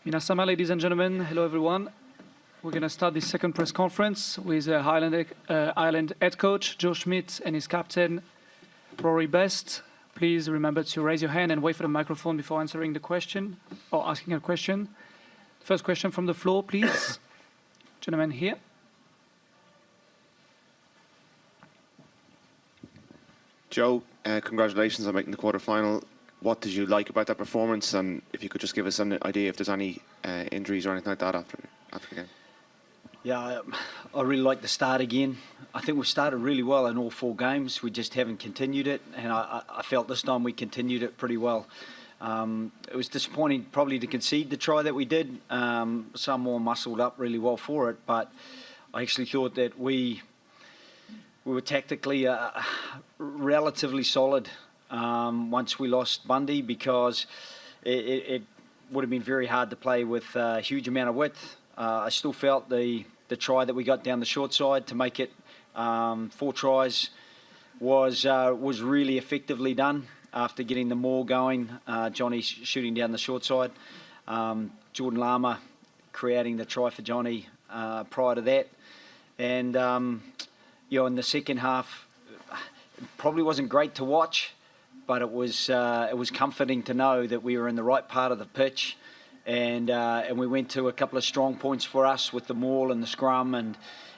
Minasama, ladies and gentlemen, hello everyone. We're going to start this second press conference with Ireland head coach Joe Schmidt and his captain Rory Best. Please remember to raise your hand and wait for the microphone before answering the question or asking a question. First question from the floor, please. Gentleman here. Joe, congratulations on making the quarter-final. What did you like about that performance? And if you could just give us an idea if there's any injuries or anything like that after the game. Yeah, I really like the start again. I think we've started really well in all 4 games. We just haven't continued it, and I felt this time we continued it pretty well. It was disappointing probably to concede the try that we did. Samoa muscled up really well for it, but I actually thought that we were tactically relatively solid once we lost Bundy, because it would have been very hard to play with a huge amount of width. I still felt the try that we got down the short side to make it 4 tries was really effectively done after getting the maul going. Johnny shooting down the short side. Jordan Larmour creating the try for Johnny prior to that. And, in the second half, it probably wasn't great to watch, but it was comforting to know that we were in the right part of the pitch. And we went to a couple of strong points for us with the maul and the scrum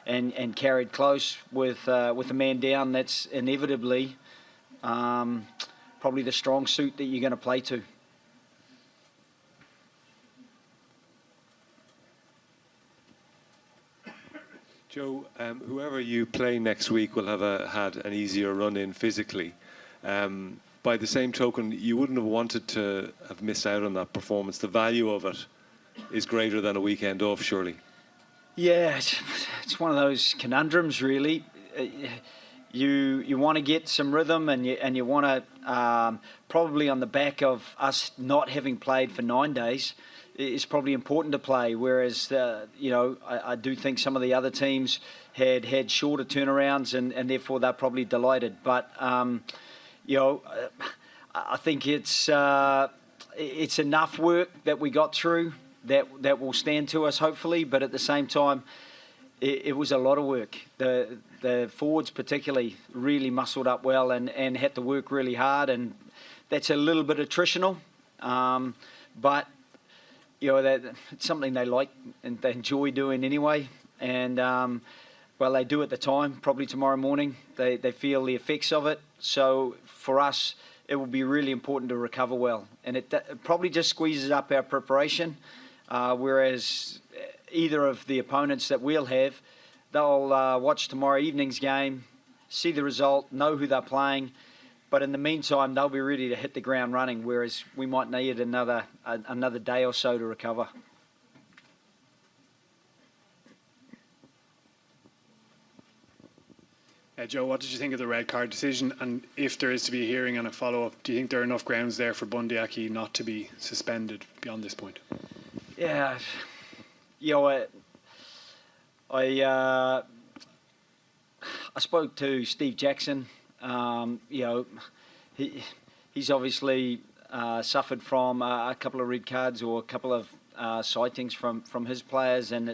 and carried close with a man down. That's inevitably probably the strong suit that you're going to play to. Joe, whoever you play next week will have had an easier run in physically. By the same token, you wouldn't have wanted to have missed out on that performance. The value of it is greater than a weekend off, surely. Yeah, it's one of those conundrums, really. You want to get some rhythm, and you want to probably on the back of us not having played for 9 days, it's probably important to play. Whereas I do think some of the other teams had shorter turnarounds, and therefore they're probably delighted. But I think it's enough work that we got through that will stand to us, hopefully. But at the same time, it was a lot of work. The forwards particularly really muscled up well and had to work really hard, and that's a little bit attritional. But it's something they like and they enjoy doing anyway. And they do at the time. Probably tomorrow morning they feel the effects of it. So for us, it will be really important to recover well, and it probably just squeezes up our preparation. Whereas either of the opponents that we'll have, they'll watch tomorrow evening's game, see the result, know who they're playing, but in the meantime they'll be ready to hit the ground running. Whereas we might need another day or so to recover. Joe, what did you think of the red card decision? And if there is to be a hearing and a follow-up, do you think there are enough grounds there for Bundy Aki not to be suspended beyond this point? Yeah, I spoke to Steve Jackson. He's obviously suffered from a couple of red cards or a couple of sightings from his players, and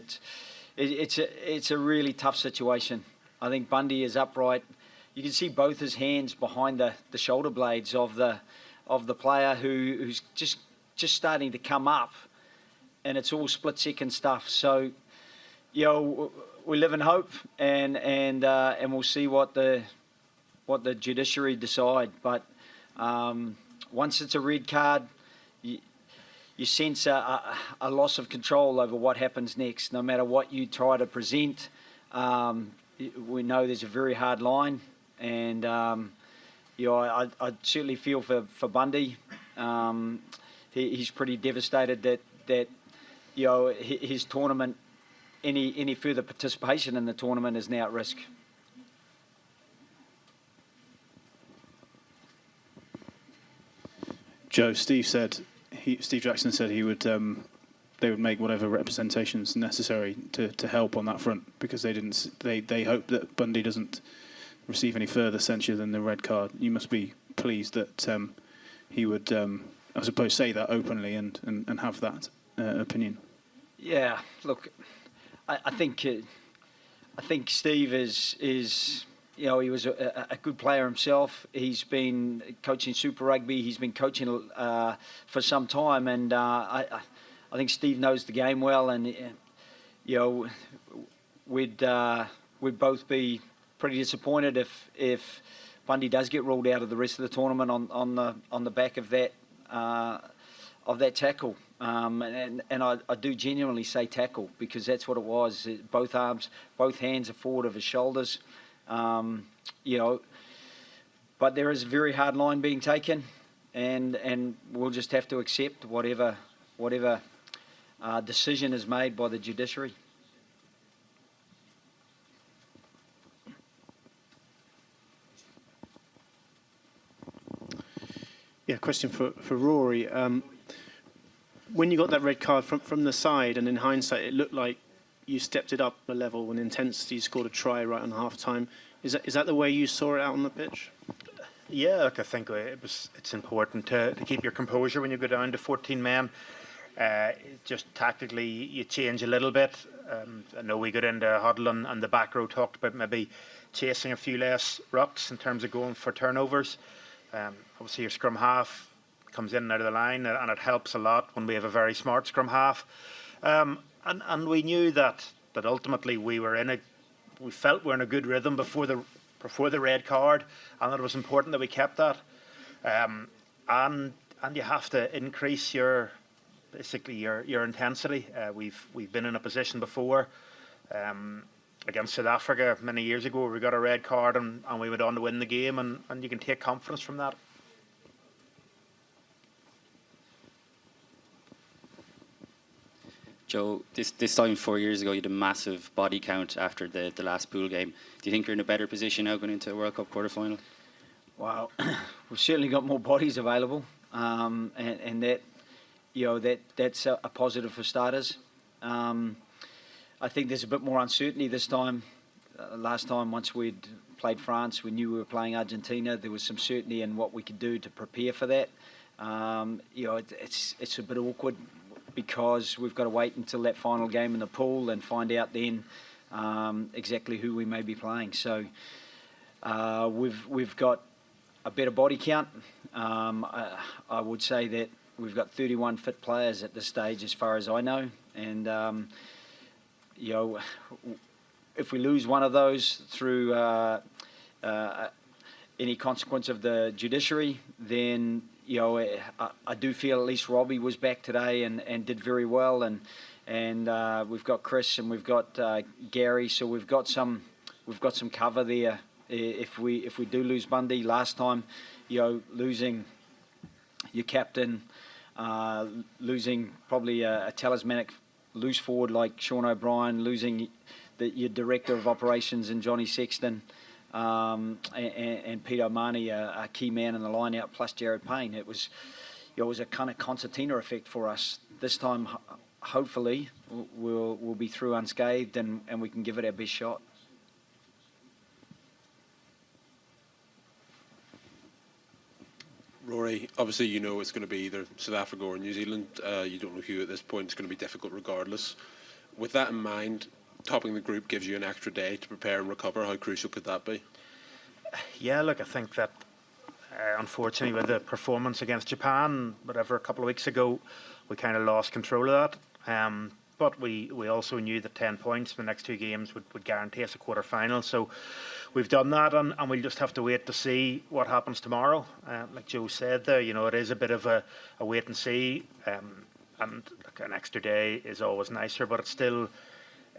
it's a really tough situation. I think Bundy is upright. You can see both his hands behind the shoulder blades of the player who's just starting to come up, and it's all split-second stuff. So, we live in hope, and we'll see what the judiciary decide. But once it's a red card, you sense a loss of control over what happens next. No matter what you try to present, we know there's a very hard line, and I certainly feel for Bundy. He's pretty devastated that his tournament, any further participation in the tournament is now at risk. Joe, Steve Jackson said he would. They would make whatever representations necessary to help on that front, because they hope that Bundy doesn't receive any further censure than the red card. You must be pleased that he would, I suppose, say that openly and have that opinion? Yeah, look, I think Steve is he was a good player himself. He's been coaching Super Rugby. He's been coaching for some time, and I think Steve knows the game well. And we'd both be pretty disappointed if Bundy does get ruled out of the rest of the tournament on the back of that tackle. And I do genuinely say tackle, because that's what it was. Both hands are forward of his shoulders. But there is a very hard line being taken, and we'll just have to accept whatever decision is made by the judiciary. Yeah, question for Rory. When you got that red card from the side, and in hindsight, it looked like you stepped it up a level in intensity, scored a try right on half-time. Is that the way you saw it out on the pitch? Yeah, look, I think it's important to keep your composure when you go down to 14 men. Just tactically, you change a little bit. I know we got into huddle and the back row talked about maybe chasing a few less rucks in terms of going for turnovers. Obviously, your scrum half comes in and out of the line, and it helps a lot when we have a very smart scrum half. And we knew that ultimately we felt we're in a good rhythm before the red card, and it was important that we kept that. And you have to increase your intensity. We've been in a position before against South Africa many years ago where we got a red card and we went on to win the game, and you can take confidence from that. Joe, this time 4 years ago, you had a massive body count after the last pool game. Do you think you're in a better position now going into a World Cup quarter-final? Well, we've certainly got more bodies available, and that's a positive for starters. I think there's a bit more uncertainty this time. Last time, once we'd played France, we knew we were playing Argentina. There was some certainty in what we could do to prepare for that. It's a bit awkward, because we've got to wait until that final game in the pool and find out then exactly who we may be playing. So we've got a better body count. I would say that we've got 31 fit players at this stage, as far as I know. And if we lose one of those through any consequence of the judiciary, then I do feel at least Robbie was back today and did very well, and we've got Chris and we've got Gary, so we've got some cover there. If we do lose Bundy, last time, losing your captain, losing probably a talismanic loose forward like Sean O'Brien, losing your director of operations in Johnny Sexton. And Pete O'Mahony, a key man in the line out, plus Jared Payne. It was a kind of concertina effect for us. This time, hopefully, we'll be through unscathed and we can give it our best shot. Rory, obviously you know it's going to be either South Africa or New Zealand. You don't know who at this point. It's going to be difficult regardless. With that in mind, topping the group gives you an extra day to prepare and recover. How crucial could that be? Yeah, look, I think that unfortunately with the performance against Japan, whatever, a couple of weeks ago, we kind of lost control of that. But we also knew that 10 points in the next two games would guarantee us a quarter-final. So we've done that, and we'll just have to wait to see what happens tomorrow. Like Joe said there, it is a bit of a wait and see. And look, an extra day is always nicer, but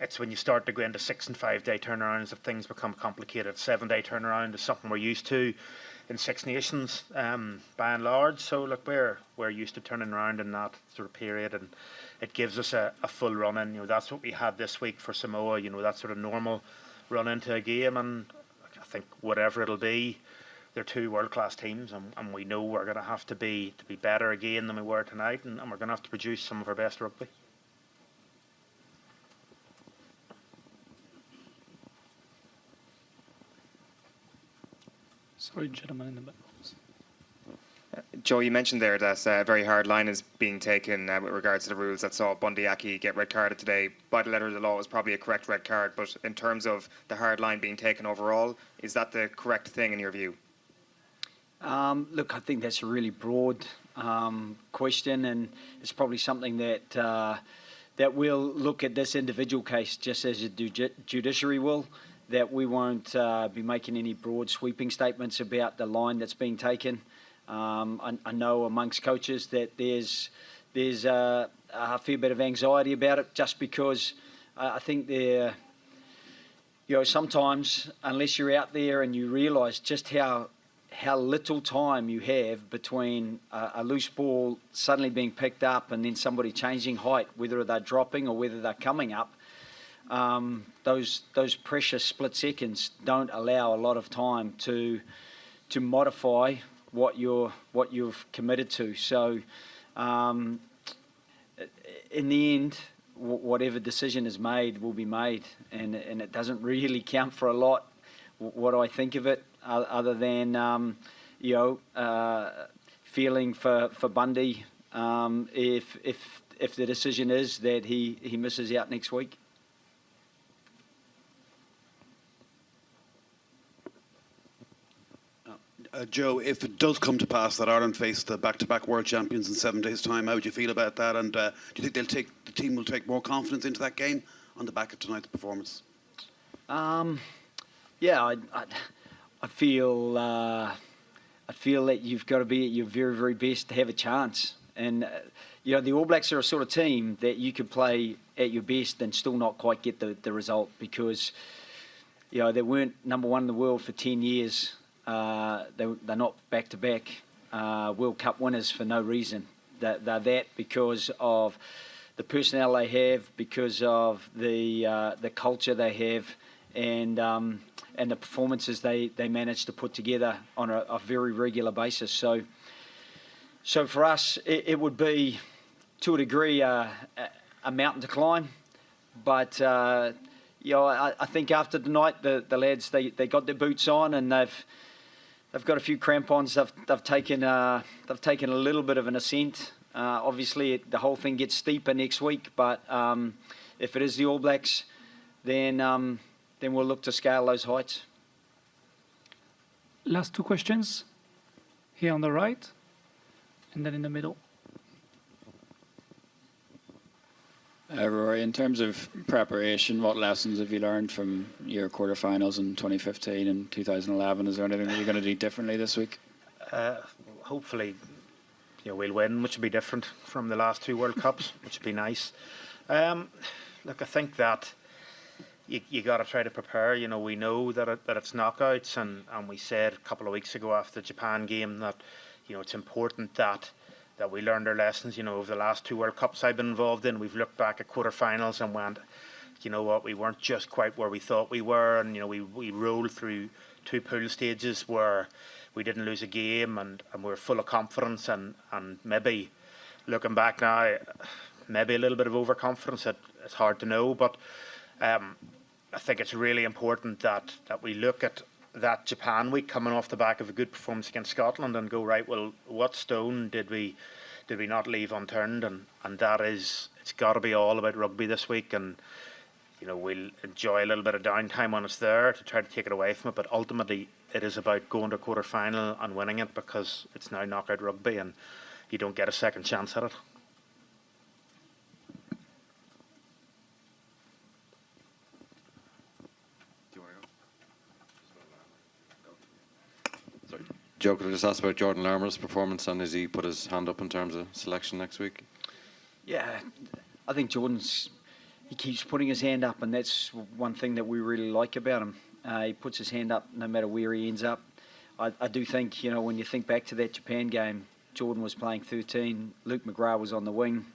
it's when you start to go into 6 and 5 day turnarounds that things become complicated. 7 day turnaround is something we're used to in Six Nations, by and large. So look, we're used to turning around in that sort of period, and it gives us a full run in. That's what we had this week for Samoa. That sort of normal run into a game, and I think whatever it'll be, they're two world-class teams, and we know we're going to have to be better again than we were tonight, and we're going to have to produce some of our best rugby. Sorry, gentlemen in the back. Joe, you mentioned there that a very hard line is being taken with regards to the rules that saw Bundy Aki get red carded today. By the letter of the law, it was probably a correct red card, but in terms of the hard line being taken overall, is that the correct thing in your view? Look, I think that's a really broad question, and it's probably something that that we'll look at this individual case just as the judiciary will. That we won't be making any broad sweeping statements about the line that's being taken. I know amongst coaches that there's a fair bit of anxiety about it, just because I think sometimes unless you're out there and you realise just how little time you have between a loose ball suddenly being picked up and then somebody changing height, whether they're dropping or whether they're coming up. Those precious split seconds don't allow a lot of time to modify what you've committed to. So, in the end, whatever decision is made will be made, and it doesn't really count for a lot what I think of it, other than feeling for Bundy if the decision is that he misses out next week. Joe, if it does come to pass that Ireland face the back-to-back world champions in 7 days' time, how would you feel about that? And do you think the team will take more confidence into that game on the back of tonight's performance? Yeah, I feel that you've got to be at your very, very best to have a chance. And the All Blacks are a sort of team that you could play at your best and still not quite get the result, because they weren't number one in the world for 10 years. They're not back-to-back World Cup winners for no reason. They're that because of the personnel they have, because of the culture they have, and the performances they manage to put together on a very regular basis. So for us, it would be, to a degree, a mountain to climb. But I think after tonight, the lads they got their boots on, and they've got a few crampons. They've taken a little bit of an ascent. Obviously, the whole thing gets steeper next week. But if it is the All Blacks, then we'll look to scale those heights. Last two questions, here on the right, and then in the middle. Rory, in terms of preparation, what lessons have you learned from your quarterfinals in 2015 and 2011? Is there anything that you're going to do differently this week? Hopefully, we'll win, which will be different from the last two World Cups, which would be nice. Look, I think that you got to try to prepare. We know that it's knockouts, and we said a couple of weeks ago after the Japan game that it's important that we learned our lessons. Over the last two World Cups I've been involved in, we've looked back at quarterfinals and went, you know what, we weren't just quite where we thought we were, and we rolled through two pool stages where we didn't lose a game, and we were full of confidence, and maybe looking back now, maybe a little bit of overconfidence. It's hard to know, but I think it's really important that we look at that Japan week coming off the back of a good performance against Scotland and go, right, well, what stone did we not leave unturned? And that is, it's got to be all about rugby this week, and we'll enjoy a little bit of downtime when it's there to try to take it away from it, but ultimately it is about going to a quarter final and winning it, because it's now knockout rugby and you don't get a second chance at it. Joe, could I just ask about Jordan Larmour's performance, and has he put his hand up in terms of selection next week? Yeah, I think he keeps putting his hand up, and that's one thing that we really like about him. He puts his hand up no matter where he ends up. I do think, when you think back to that Japan game, Jordan was playing 13, Luke McGrath was on the wing.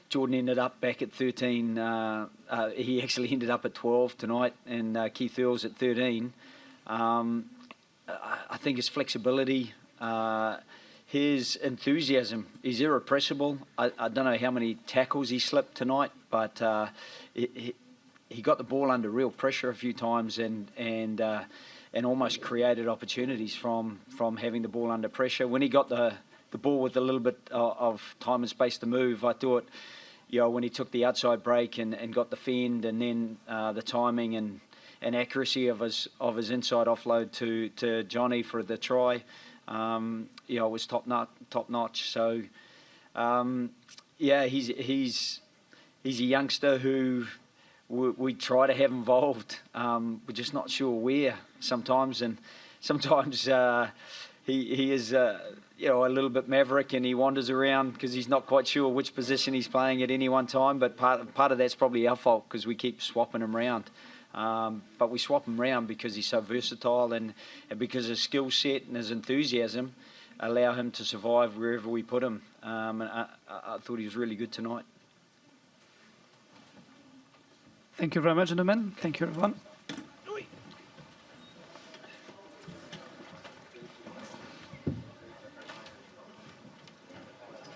Jordan ended up back at 13. He actually ended up at 12 tonight, and Keith Earls at 13. I think his flexibility, his enthusiasm is irrepressible. I don't know how many tackles he slipped tonight, but he got the ball under real pressure a few times, and almost created opportunities from having the ball under pressure. When he got the ball with a little bit of time and space to move, I thought, when he took the outside break and got the fend, and then the timing and accuracy of his inside offload to Johnny for the try, it was top notch. So, he's a youngster who we try to have involved. We're just not sure where sometimes, and sometimes he is a little bit maverick, and he wanders around because he's not quite sure which position he's playing at any one time. But part of that's probably our fault because we keep swapping him around. But we swap him around because he's so versatile, and because his skill set and his enthusiasm allow him to survive wherever we put him. And I thought he was really good tonight. Thank you very much, gentlemen. Thank you, everyone.